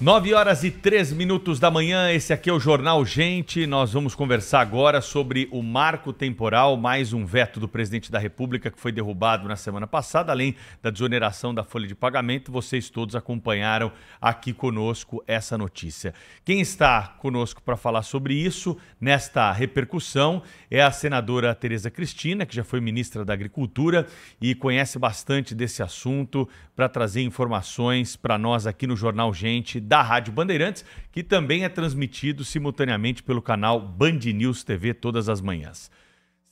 9h03 da manhã, esse aqui é o Jornal Gente. Nós vamos conversar agora sobre o marco temporal, mais um veto do presidente da República que foi derrubado na semana passada, além da desoneração da folha de pagamento. Vocês todos acompanharam aqui conosco essa notícia. Quem está conosco para falar sobre isso, nesta repercussão, é a senadora Tereza Cristina, que já foi ministra da Agricultura e conhece bastante desse assunto, para trazer informações para nós aqui no Jornal Gente da Rádio Bandeirantes, que também é transmitido simultaneamente pelo canal Band News TV todas as manhãs.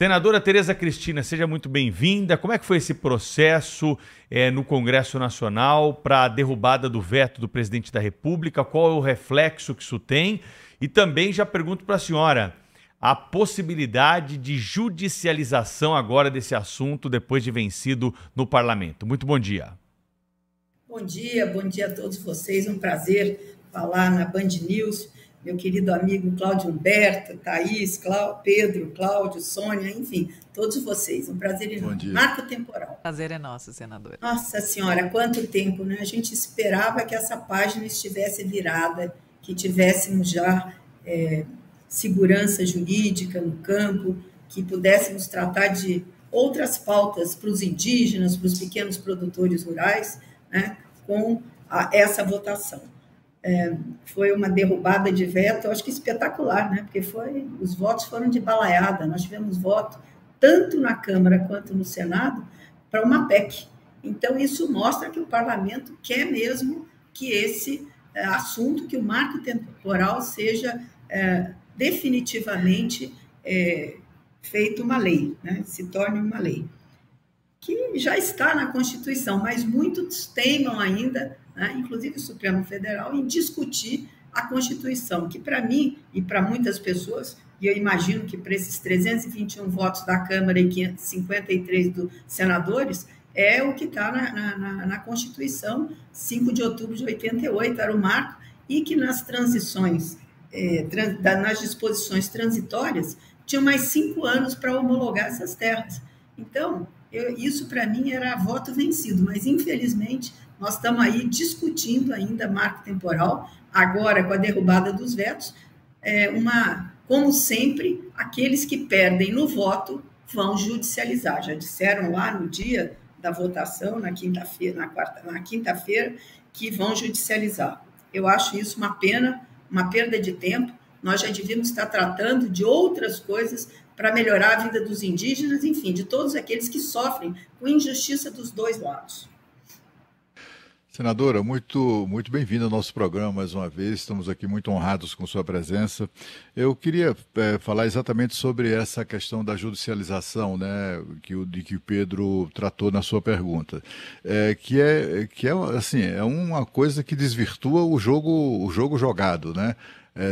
Senadora Tereza Cristina, seja muito bem-vinda. Como é que foi esse processo no Congresso Nacional para a derrubada do veto do presidente da República? Qual é o reflexo que isso tem? E também já pergunto para a senhora a possibilidade de judicialização agora desse assunto depois de vencido no Parlamento. Muito bom dia. Bom dia a todos vocês, um prazer falar na Band News, meu querido amigo Cláudio Humberto, Thaís, Pedro, Cláudio, Sônia, enfim, todos vocês, um prazer enorme. Marco temporal. Prazer é nosso, senadora. Nossa Senhora, quanto tempo, né? A gente esperava que essa página estivesse virada, que tivéssemos já segurança jurídica no campo, que pudéssemos tratar de outras pautas para os indígenas, para os pequenos produtores rurais, né, com essa votação. Foi uma derrubada de veto, eu acho que espetacular, né, porque os votos foram de balaiada, nós tivemos voto tanto na Câmara quanto no Senado para uma PEC. Então, isso mostra que o Parlamento quer mesmo que esse assunto, que o marco temporal seja definitivamente feito uma lei, né, se torne uma lei, que já está na Constituição, mas muitos teimam ainda, né, inclusive o Supremo Federal, em discutir a Constituição, que para mim e para muitas pessoas, e eu imagino que para esses 321 votos da Câmara e 553 dos senadores, é o que está na Constituição, 5 de outubro de 88, era o marco, e que nas transições, nas disposições transitórias, tinham mais 5 anos para homologar essas terras. Então, isso para mim era voto vencido, mas infelizmente nós estamos aí discutindo ainda marco temporal, agora com a derrubada dos vetos, como sempre, aqueles que perdem no voto vão judicializar. Já disseram lá no dia da votação, na quinta-feira, que vão judicializar. Eu acho isso uma pena, uma perda de tempo. Nós já devíamos estar tratando de outras coisas para melhorar a vida dos indígenas, enfim, de todos aqueles que sofrem com injustiça dos dois lados. Senadora, muito bem-vinda ao nosso programa mais uma vez, estamos aqui muito honrados com sua presença. Eu queria falar exatamente sobre essa questão da judicialização, né, que o Pedro tratou na sua pergunta, que é uma coisa que desvirtua o jogo jogado, né?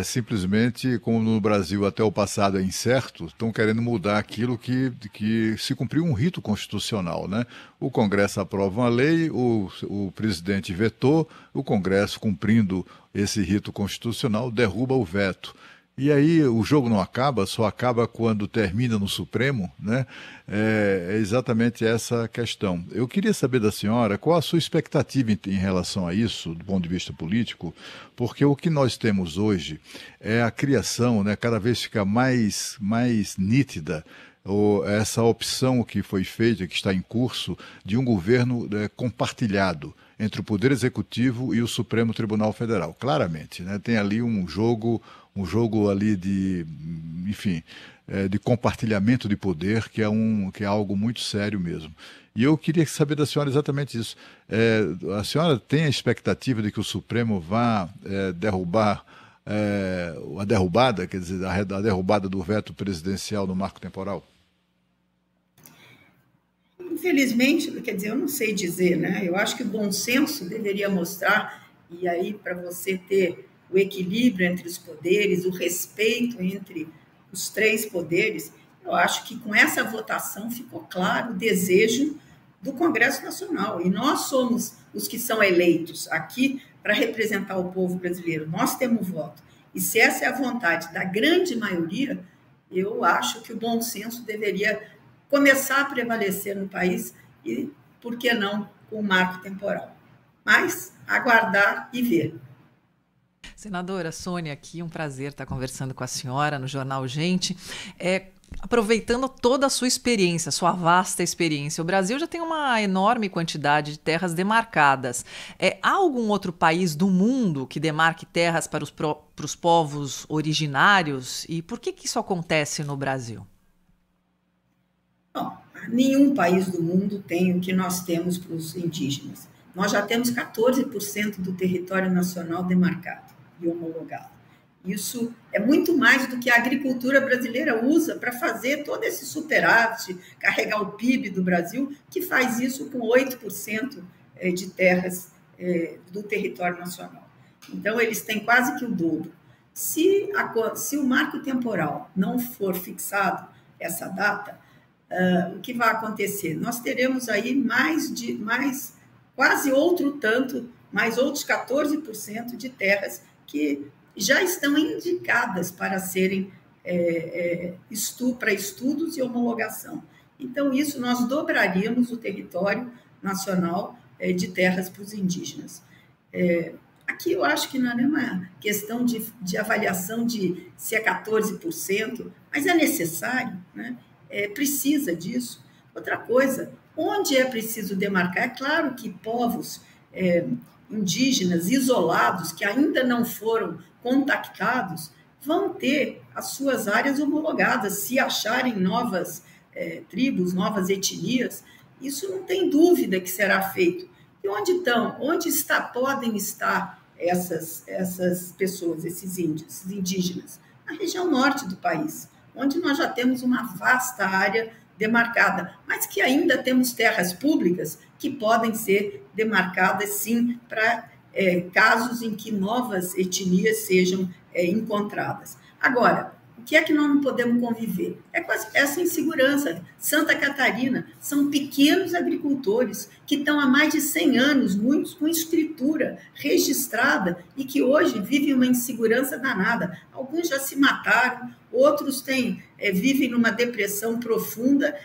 Simplesmente, como no Brasil até o passado é incerto, estão querendo mudar aquilo que se cumpriu um rito constitucional, né? O Congresso aprova uma lei, o presidente vetou, o Congresso, cumprindo esse rito constitucional, derruba o veto. E aí o jogo não acaba, só acaba quando termina no Supremo, né? É exatamente essa questão. Eu queria saber da senhora qual a sua expectativa em relação a isso, do ponto de vista político, porque o que nós temos hoje é a criação, né, cada vez fica mais nítida, essa opção que foi feita, que está em curso, de um governo compartilhado entre o Poder Executivo e o Supremo Tribunal Federal. Claramente, né, tem ali um jogo ali de, enfim, de compartilhamento de poder, que é algo muito sério mesmo. E eu queria saber da senhora exatamente isso. A senhora tem a expectativa de que o Supremo vá derrubar a derrubada, quer dizer, a derrubada do veto presidencial no marco temporal? Infelizmente, quer dizer, eu não sei dizer, né? Eu acho que o bom senso deveria mostrar, e aí para você ter o equilíbrio entre os poderes, o respeito entre os três poderes, eu acho que com essa votação ficou claro o desejo do Congresso Nacional. E nós somos os que são eleitos aqui para representar o povo brasileiro. Nós temos voto. E se essa é a vontade da grande maioria, eu acho que o bom senso deveria começar a prevalecer no país e, por que não, com o marco temporal. Mas aguardar e ver. Senadora Sônia, aqui um prazer estar conversando com a senhora no Jornal Gente. Aproveitando toda a sua experiência, sua vasta experiência, o Brasil já tem uma enorme quantidade de terras demarcadas. Há algum outro país do mundo que demarque terras para os povos originários? E por que isso acontece no Brasil? Bom, nenhum país do mundo tem o que nós temos para os indígenas. Nós já temos 14% do território nacional demarcado e homologado. Isso é muito mais do que a agricultura brasileira usa para fazer todo esse superávit, carregar o PIB do Brasil, que faz isso com 8% de terras do território nacional. Então, eles têm quase que o dobro. Se o marco temporal não for fixado essa data, o que vai acontecer? Nós teremos aí quase outro tanto, mais outros 14% de terras que já estão indicadas para serem para estudos e homologação. Então, isso nós dobraríamos o território nacional de terras para os indígenas. Aqui eu acho que não é uma questão de avaliação de se é 14%, mas é necessário, né? Precisa disso. Outra coisa, onde é preciso demarcar, é claro que povos indígenas isolados, que ainda não foram contactados, vão ter as suas áreas homologadas, se acharem novas tribos, novas etnias, isso não tem dúvida que será feito. E podem estar essas pessoas, esses indígenas? Na região norte do país, onde nós já temos uma vasta área demarcada, mas que ainda temos terras públicas que podem ser demarcadas, sim, para casos em que novas etnias sejam encontradas. Agora, o que é que nós não podemos conviver? Com essa insegurança. Santa Catarina são pequenos agricultores que estão há mais de 100 anos, muitos com escritura registrada e que hoje vivem uma insegurança danada. Alguns já se mataram, outros vivem numa depressão profunda,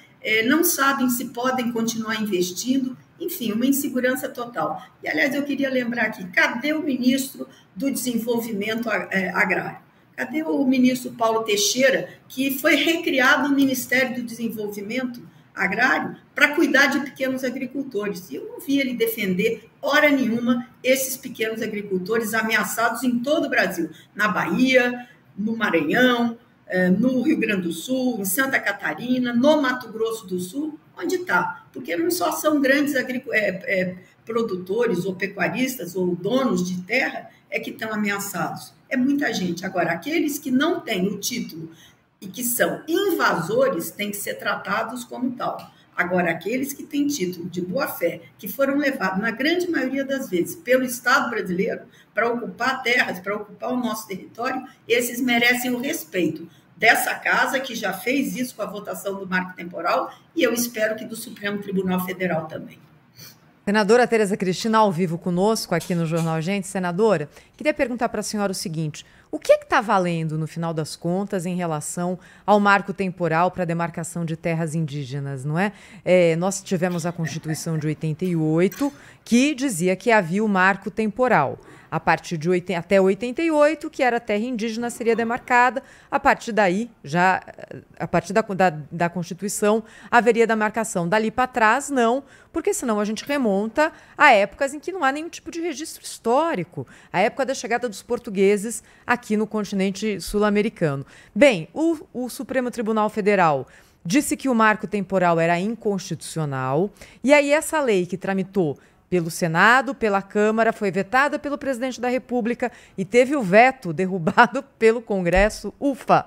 não sabem se podem continuar investindo, enfim, uma insegurança total. E, aliás, eu queria lembrar aqui, cadê o ministro do Desenvolvimento Agrário? Cadê o ministro Paulo Teixeira, que foi recriado o Ministério do Desenvolvimento Agrário para cuidar de pequenos agricultores? E eu não vi ele defender, hora nenhuma, esses pequenos agricultores ameaçados em todo o Brasil, na Bahia, no Maranhão, no Rio Grande do Sul, em Santa Catarina, no Mato Grosso do Sul, onde está? Porque não só são grandes produtores ou pecuaristas ou donos de terra que estão ameaçados. É muita gente. Agora, aqueles que não têm o título e que são invasores têm que ser tratados como tal. Agora, aqueles que têm título de boa-fé, que foram levados, na grande maioria das vezes, pelo Estado brasileiro para ocupar terras, para ocupar o nosso território, esses merecem o respeito dessa casa, que já fez isso com a votação do marco temporal, e eu espero que do Supremo Tribunal Federal também. Senadora Tereza Cristina, ao vivo conosco aqui no Jornal Gente. Senadora, queria perguntar para a senhora o seguinte: o que está valendo, no final das contas, em relação ao marco temporal para a demarcação de terras indígenas, não é? Nós tivemos a Constituição de 88, que dizia que havia o marco temporal. A partir de até 88, que era terra indígena, seria demarcada. A partir daí, a partir da Constituição, haveria demarcação. Dali para trás, não, porque senão a gente remonta a épocas em que não há nenhum tipo de registro histórico. A época da chegada dos portugueses aqui no continente sul-americano. Bem, o Supremo Tribunal Federal disse que o marco temporal era inconstitucional, e aí essa lei que tramitou pelo Senado, pela Câmara, foi vetada pelo presidente da República e teve o veto derrubado pelo Congresso. Ufa!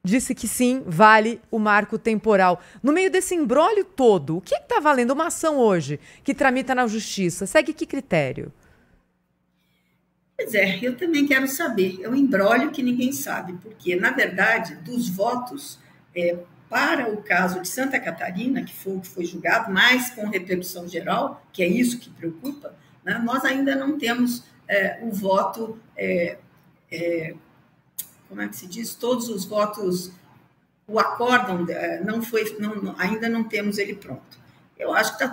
Disse que sim, vale o marco temporal. No meio desse imbróglio todo, o que está valendo uma ação hoje que tramita na Justiça? Segue que critério? Pois eu também quero saber. É um imbróglio que ninguém sabe, porque, na verdade, dos votos para o caso de Santa Catarina, que foi o que foi julgado, mas com repercussão geral, que é isso que preocupa, né, nós ainda não temos o voto, como é que se diz? Todos os votos, o acórdão, ainda não temos ele pronto. eu acho que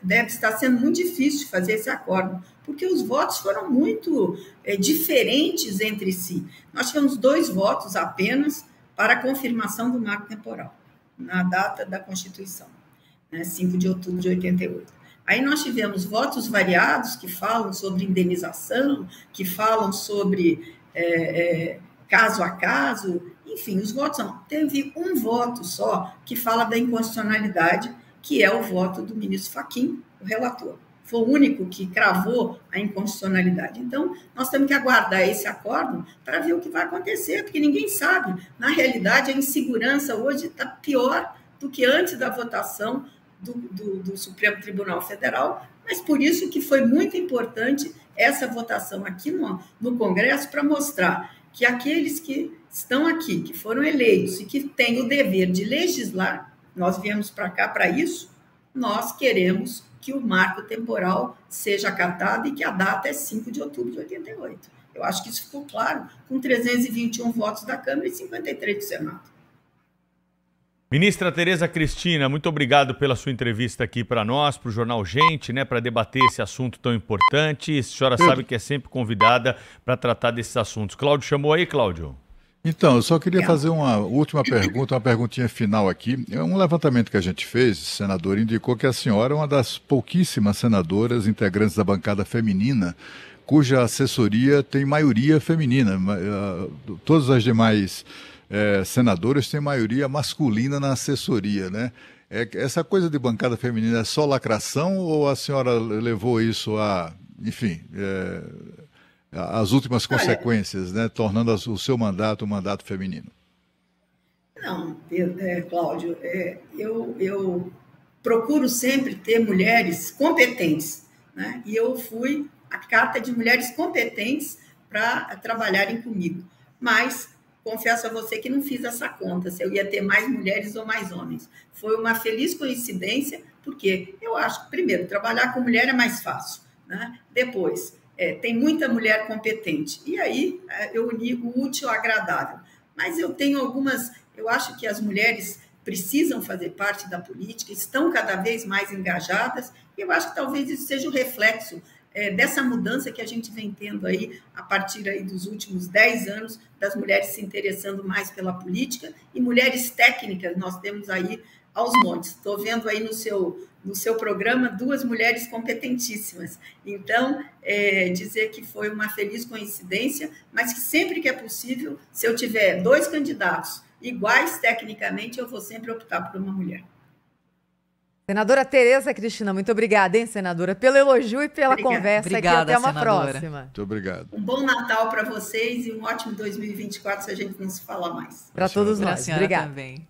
deve estar sendo muito difícil fazer esse acordo, porque os votos foram muito diferentes entre si. Nós tivemos 2 votos apenas para a confirmação do marco temporal, na data da Constituição, né, 5 de outubro de 88. Aí nós tivemos votos variados que falam sobre indenização, que falam sobre caso a caso, enfim, os votos não. Teve um voto só que fala da inconstitucionalidade, que é o voto do ministro Fachin, o relator. Foi o único que cravou a inconstitucionalidade. Então, nós temos que aguardar esse acordo para ver o que vai acontecer, porque ninguém sabe. Na realidade, a insegurança hoje está pior do que antes da votação do Supremo Tribunal Federal, mas por isso que foi muito importante essa votação aqui no Congresso para mostrar que aqueles que estão aqui, que foram eleitos e que têm o dever de legislar, nós viemos para cá para isso, nós queremos que o marco temporal seja acatado e que a data é 5 de outubro de 88. Eu acho que isso ficou claro, com 321 votos da Câmara e 53 do Senado. Ministra Tereza Cristina, muito obrigado pela sua entrevista aqui para nós, para o Jornal Gente, né, para debater esse assunto tão importante. A senhora sabe que é sempre convidada para tratar desses assuntos. Cláudio chamou aí, Cláudio? Então, eu só queria fazer uma última pergunta, uma perguntinha final aqui. Um levantamento que a gente fez, senador, indicou que a senhora é uma das pouquíssimas senadoras integrantes da bancada feminina cuja assessoria tem maioria feminina. Todas as demais senadoras têm maioria masculina na assessoria, né? Essa coisa de bancada feminina é só lacração ou a senhora levou isso a, enfim... as últimas consequências, né, tornando o seu mandato um mandato feminino? Não, Cláudio, eu procuro sempre ter mulheres competentes, né? E eu fui a carta de mulheres competentes para trabalharem comigo. Mas confesso a você que não fiz essa conta, se eu ia ter mais mulheres ou mais homens. Foi uma feliz coincidência, porque eu acho que, primeiro, trabalhar com mulher é mais fácil, né? Depois, tem muita mulher competente. E aí eu uni o útil ao agradável. Mas eu tenho eu acho que as mulheres precisam fazer parte da política, estão cada vez mais engajadas, e eu acho que talvez isso seja o reflexo dessa mudança que a gente vem tendo aí, a partir aí dos últimos 10 anos, das mulheres se interessando mais pela política, e mulheres técnicas, nós temos aí aos montes. Estou vendo aí no seu programa 2 mulheres competentíssimas. Então, dizer que foi uma feliz coincidência, mas que sempre que é possível, se eu tiver 2 candidatos iguais tecnicamente, eu vou sempre optar por uma mulher. Senadora Tereza Cristina, muito obrigada, hein, senadora, pelo elogio e pela conversa. Obrigada, aqui. Até uma senadora. próxima. Muito obrigado. Um bom Natal para vocês e um ótimo 2024, se a gente não se falar mais. Para todos nós. Para a senhora obrigada. também.